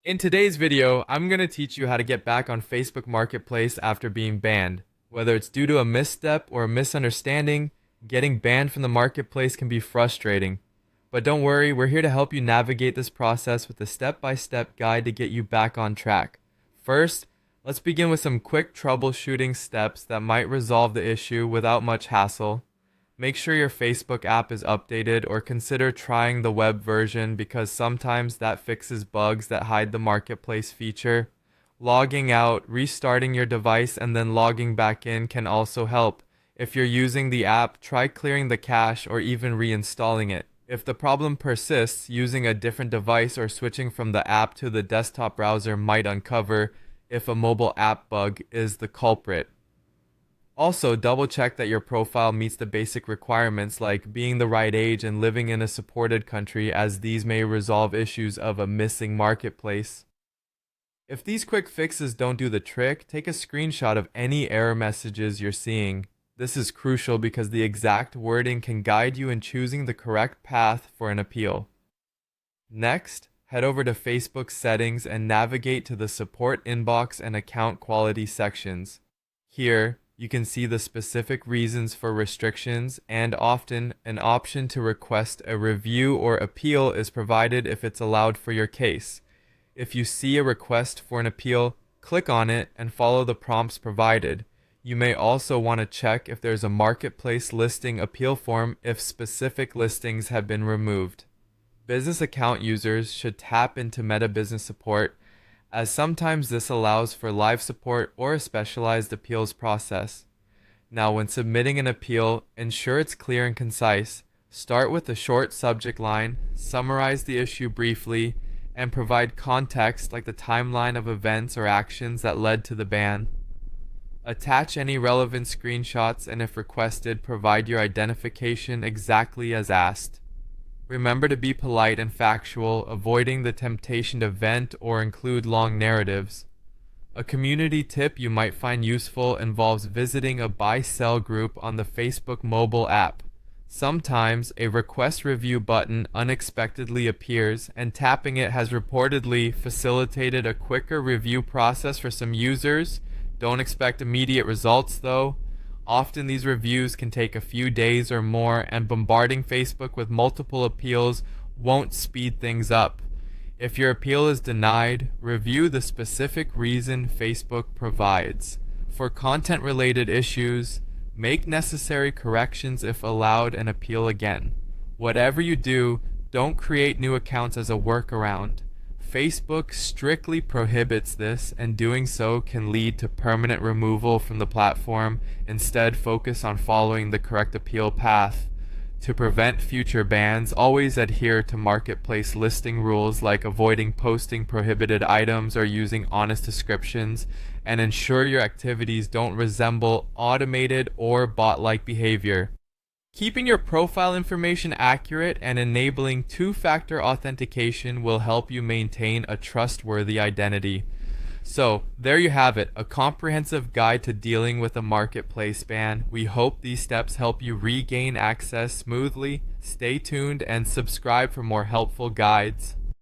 In today's video, I'm going to teach you how to get back on Facebook Marketplace after being banned. Whether it's due to a misstep or a misunderstanding, getting banned from the marketplace can be frustrating. But don't worry, we're here to help you navigate this process with a step-by-step guide to get you back on track. First, let's begin with some quick troubleshooting steps that might resolve the issue without much hassle. Make sure your Facebook app is updated or consider trying the web version because sometimes that fixes bugs that hide the marketplace feature. Logging out, restarting your device, and then logging back in can also help. If you're using the app, try clearing the cache or even reinstalling it. If the problem persists, using a different device or switching from the app to the desktop browser might uncover if a mobile app bug is the culprit. Also, double check that your profile meets the basic requirements like being the right age and living in a supported country, as these may resolve issues of a missing marketplace. If these quick fixes don't do the trick, take a screenshot of any error messages you're seeing. This is crucial because the exact wording can guide you in choosing the correct path for an appeal. Next, head over to Facebook settings and navigate to the support inbox and account quality sections. Here, you can see the specific reasons for restrictions, and often an option to request a review or appeal is provided if it's allowed for your case. If you see a request for an appeal, click on it and follow the prompts provided. You may also want to check if there's a marketplace listing appeal form if specific listings have been removed. Business account users should tap into Meta Business Support, as sometimes this allows for live support or a specialized appeals process. Now, when submitting an appeal, ensure it's clear and concise. Start with a short subject line, summarize the issue briefly, and provide context like the timeline of events or actions that led to the ban. Attach any relevant screenshots, and if requested, provide your identification exactly as asked. Remember to be polite and factual, avoiding the temptation to vent or include long narratives. A community tip you might find useful involves visiting a buy-sell group on the Facebook mobile app. Sometimes a request review button unexpectedly appears, and tapping it has reportedly facilitated a quicker review process for some users. Don't expect immediate results though. Often these reviews can take a few days or more, and bombarding Facebook with multiple appeals won't speed things up. If your appeal is denied, review the specific reason Facebook provides. For content-related issues, make necessary corrections if allowed and appeal again. Whatever you do, don't create new accounts as a workaround. Facebook strictly prohibits this, and doing so can lead to permanent removal from the platform. Instead, focus on following the correct appeal path. To prevent future bans, always adhere to marketplace listing rules like avoiding posting prohibited items or using honest descriptions, and ensure your activities don't resemble automated or bot-like behavior. Keeping your profile information accurate and enabling two-factor authentication will help you maintain a trustworthy identity. So, there you have it, a comprehensive guide to dealing with a marketplace ban. We hope these steps help you regain access smoothly. Stay tuned and subscribe for more helpful guides.